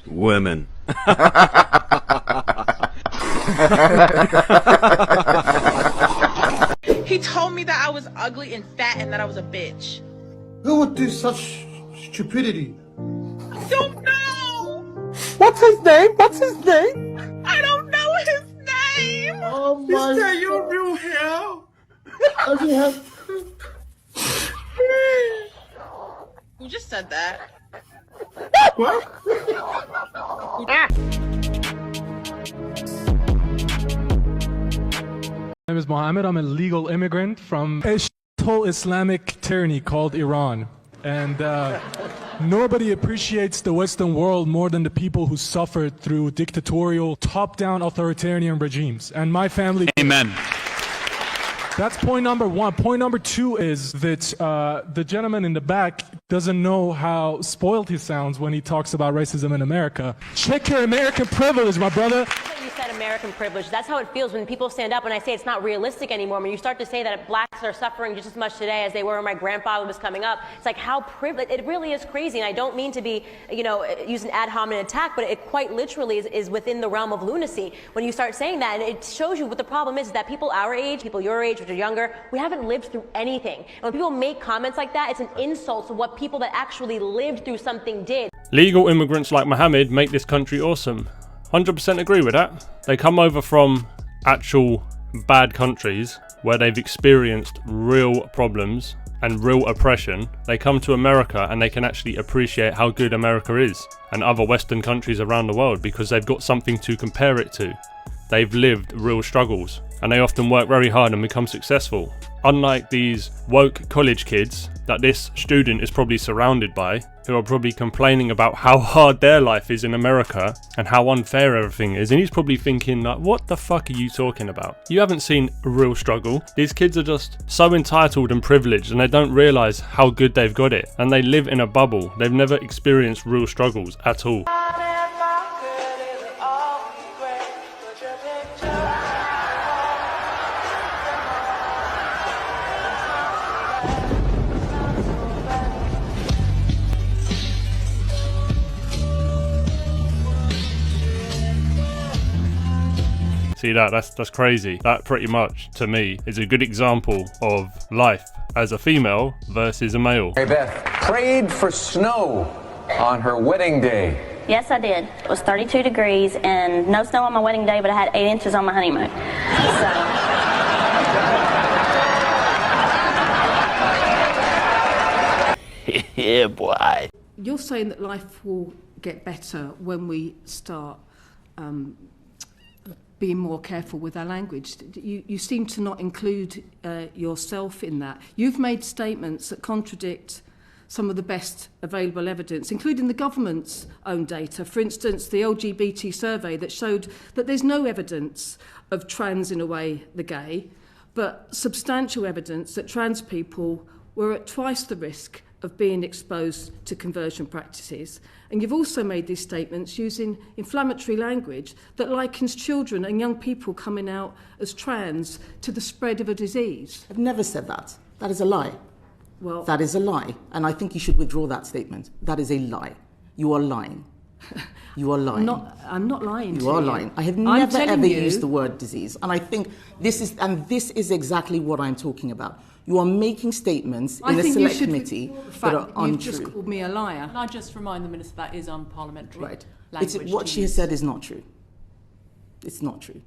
Women. He told me that I was ugly and fat and that I was a bitch. Who would do such stupidity? I don't know. What's his name? What's his name? I don't know his name. Oh my! Is that your real hair? Does he have? Who just said that? What? My name is Mohammed. I'm a legal immigrant from a whole Islamic tyranny called Iran. And nobody appreciates the Western world more than the people who suffered through dictatorial, top-down authoritarian regimes. And my family... Amen. That's point number one. Point number two is that the gentleman in the back doesn't know how spoiled he sounds when he talks about racism in America. Check your American privilege, my brother. You said American privilege. That's how it feels when people stand up and I say it's not realistic anymore. When you start to say that blacks are suffering just as much today as they were when my grandfather was coming up, it's like how privileged. It really is crazy. And I don't mean to be, use an ad hominem attack, but it quite literally is within the realm of lunacy when you start saying that. And it shows you what the problem is that people our age, people your age, which are younger, we haven't lived through anything. And when people make comments like that, it's an insult to what people that actually lived through something did. Legal immigrants like Mohammed make this country awesome. 100% agree with that. They come over from actual bad countries where they've experienced real problems and real oppression. They come to America and they can actually appreciate how good America is and other Western countries around the world because they've got something to compare it to. They've lived real struggles and they often work very hard and become successful. Unlike these woke college kids that this student is probably surrounded by, who are probably complaining about how hard their life is in America and how unfair everything is, and he's probably thinking like, what the fuck are you talking about? You haven't seen a real struggle. These kids are just so entitled and privileged and they don't realise how good they've got it, and they live in a bubble. They've never experienced real struggles at all. See that's crazy. That pretty much, to me, is a good example of life as a female versus a male. Hey Beth, prayed for snow on her wedding day. Yes, I did. It was 32 degrees and no snow on my wedding day, but I had 8 inches on my honeymoon. So. Yeah, boy. You're saying that life will get better when we start being more careful with our language. You seem to not include yourself in that. You've made statements that contradict some of the best available evidence, including the government's own data. For instance, the LGBT survey that showed that there's no evidence of trans in a way the gay, but substantial evidence that trans people were at twice the risk of being exposed to conversion practices. And you've also made these statements using inflammatory language that likens children and young people coming out as trans to the spread of a disease. I've never said that. That is a lie. Well, that is a lie. And I think you should withdraw that statement. That is a lie. You are lying. You are lying. I'm not lying to you. You are lying. I have never ever used the word disease. And I think this is exactly what I'm talking about. You are making statements in a select committee that are untrue. You've just called me a liar. Can I just remind the Minister that is unparliamentary right. language? What she has said is not true. It's not true.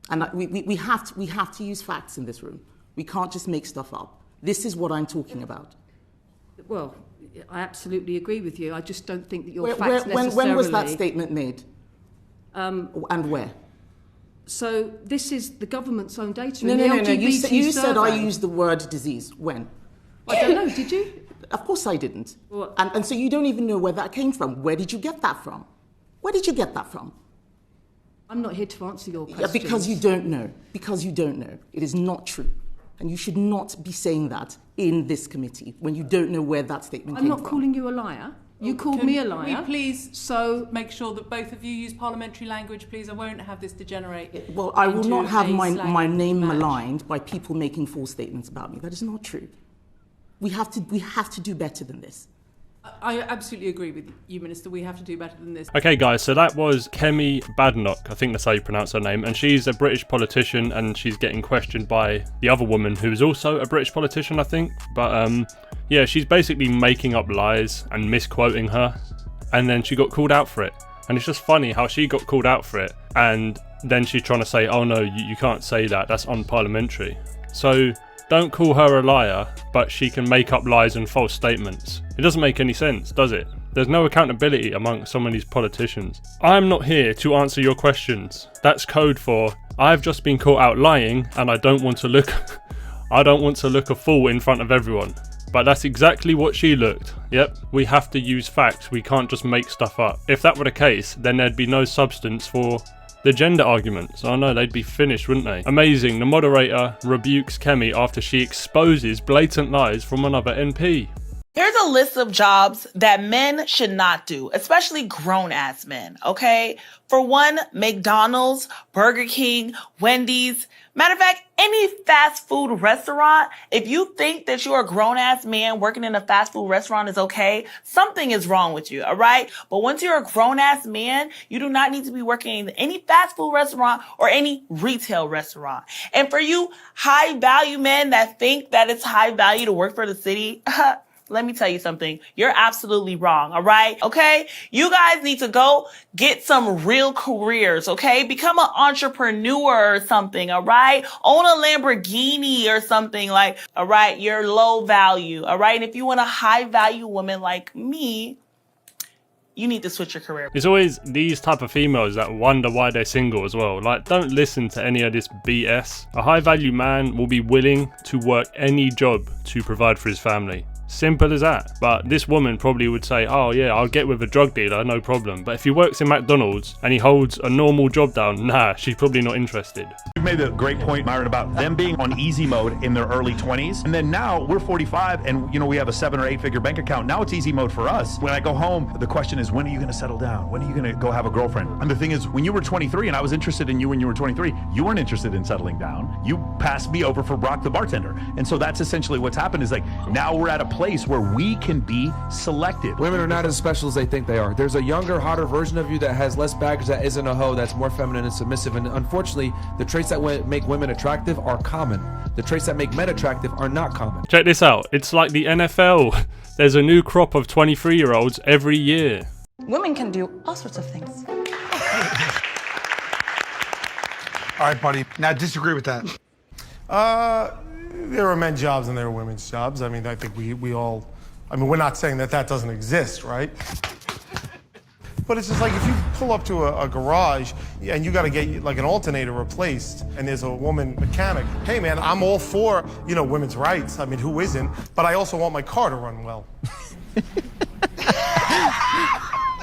And we have to use facts in this room. We can't just make stuff up. This is what I'm talking about. Well, I absolutely agree with you. I just don't think that your facts necessarily... When was that statement made? And where? So this is the government's own data. No. You said I used the word disease. When? I don't know. Did you? Of course I didn't. And so you don't even know where that came from. Where did you get that from? Where did you get that from? I'm not here to answer your questions. Because you don't know. Because you don't know. It is not true. And you should not be saying that in this committee when you don't know where that statement came from. I'm not calling you a liar. You called me a liar. Can we please so make sure that both of you use parliamentary language, please? I won't have this degenerate. Well, I will not have my name match. maligned by people making false statements about me. That is not true. We have to do better than this. I absolutely agree with you, Minister. We have to do better than this. Okay, guys, so that was Njgtv.business. I think that's how you pronounce her name. And she's a British politician, and she's getting questioned by the other woman who is also a British politician, I think. But yeah, she's basically making up lies and misquoting her. And then she got called out for it. And it's just funny how she got called out for it. And then she's trying to say, oh no, you can't say that. That's unparliamentary. So don't call her a liar, but she can make up lies and false statements. It doesn't make any sense, does it? There's no accountability among some of these politicians. I'm not here to answer your questions. That's code for, I've just been caught out lying and I don't want to look a fool in front of everyone. But that's exactly what she looked. Yep, we have to use facts, we can't just make stuff up. If that were the case, then there'd be no substance for the gender arguments. Oh no, they'd be finished, wouldn't they? Amazing, the moderator rebukes Kemi after she exposes blatant lies from another MP. Here's a list of jobs that men should not do, especially grown-ass men, okay? For one, McDonald's, Burger King, Wendy's. Matter of fact, any fast food restaurant, if you think that you're a grown-ass man working in a fast food restaurant is okay, something is wrong with you, all right? But once you're a grown-ass man, you do not need to be working in any fast food restaurant or any retail restaurant. And for you high-value men that think that it's high value to work for the city, let me tell you something. You're absolutely wrong, all right? Okay? You guys need to go get some real careers, okay? Become an entrepreneur or something, all right? Own a Lamborghini or something like, all right? You're low value, all right? And if you want a high value woman like me, you need to switch your career. It's always these type of females that wonder why they're single as well. Like, don't listen to any of this BS. A high value man will be willing to work any job to provide for his family. Simple as that. But this woman probably would say, oh yeah, I'll get with a drug dealer, no problem. But if he works in McDonald's and he holds a normal job down, nah, she's probably not interested. You made a great point, Myron, about them being on easy mode in their early 20s. And then now we're 45 and we have a 7 or 8 figure bank account. Now it's easy mode for us. When I go home, the question is, when are you going to settle down? When are you going to go have a girlfriend? And the thing is, when you were 23 and I was interested in you when you were 23, you weren't interested in settling down. You passed me over for Brock the bartender. And so that's essentially what's happened is like, now we're at a place where we can be selective. Women are not as special as they think they are. There's a younger, hotter version of you that has less baggage, that isn't a hoe, that's more feminine and submissive. And unfortunately, the traits that make women attractive are common. The traits that make men attractive are not common. Check this out. It's like the NFL. There's a new crop of 23-year-olds every year. Women can do all sorts of things. All right, buddy. Now disagree with that. There are men's jobs and there are women's jobs. I mean, I think we all, I mean, we're not saying that doesn't exist, right? But it's just like if you pull up to a garage and you got to get like an alternator replaced and there's a woman mechanic, hey man, I'm all for, women's rights. I mean, who isn't? But I also want my car to run well.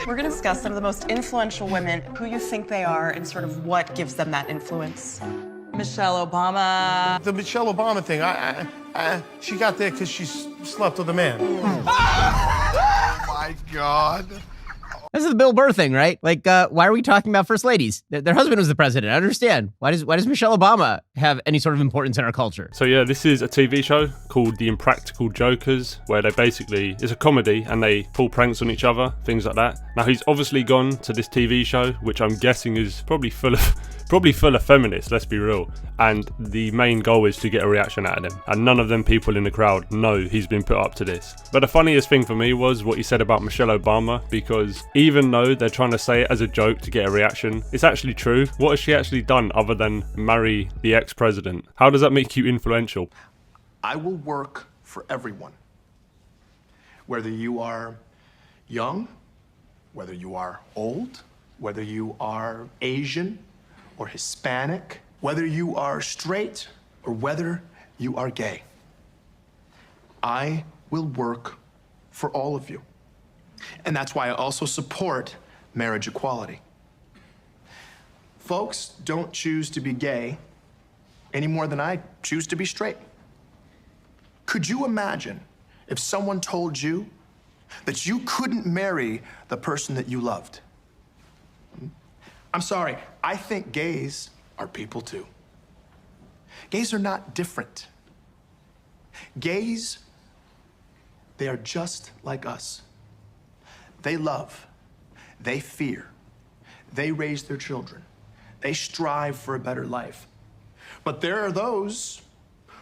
We're going to discuss some of the most influential women, who you think they are, and sort of what gives them that influence. Michelle Obama. The Michelle Obama thing, she got there because she slept with a man. Oh my God. This is the Bill Burr thing, right? Like, why are we talking about first ladies? Their husband was the president. I understand. Why does Michelle Obama have any sort of importance in our culture? So yeah, this is a TV show called The Impractical Jokers, where it's a comedy and they pull pranks on each other, things like that. Now he's obviously gone to this TV show, which I'm guessing is probably full of feminists, let's be real. And the main goal is to get a reaction out of him. And none of them people in the crowd know he's been put up to this. But the funniest thing for me was what he said about Michelle Obama, because even though they're trying to say it as a joke to get a reaction, it's actually true. What has she actually done other than marry the ex-president? How does that make you influential? I will work for everyone. Whether you are young, whether you are old, whether you are Asian or Hispanic, whether you are straight or whether you are gay. I will work for all of you. And that's why I also support marriage equality. Folks don't choose to be gay any more than I choose to be straight. Could you imagine if someone told you that you couldn't marry the person that you loved. I'm sorry, I think gays are people too. Gays are not different. Gays, they are just like us. They love, they fear, they raise their children, they strive for a better life. But there are those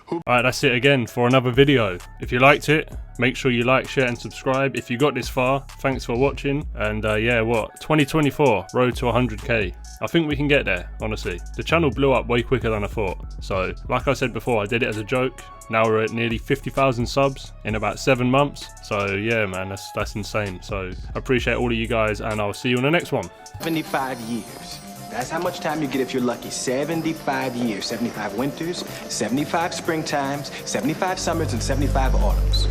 who... Alright, that's it again for another video. If you liked it, make sure you like, share and subscribe. If you got this far, thanks for watching. And yeah, 2024, road to 100k. I think we can get there, honestly. The channel blew up way quicker than I thought. So, like I said before, I did it as a joke. Now we're at nearly 50,000 subs in about 7 months. So yeah, man, that's insane. So I appreciate all of you guys, and I'll see you in the next one. 75 years. That's how much time you get if you're lucky. 75 years. 75 winters, 75 springtimes, 75 summers, and 75 autumns.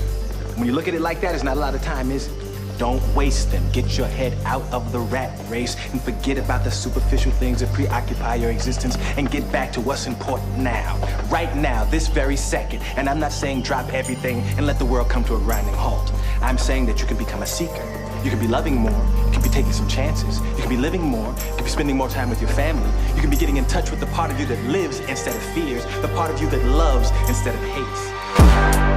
When you look at it like that, it's not a lot of time, is it? Don't waste them. Get your head out of the rat race and forget about the superficial things that preoccupy your existence and get back to what's important now. Right now, this very second. And I'm not saying drop everything and let the world come to a grinding halt. I'm saying that you can become a seeker. You can be loving more. You can be taking some chances. You can be living more. You can be spending more time with your family. You can be getting in touch with the part of you that lives instead of fears, the part of you that loves instead of hates.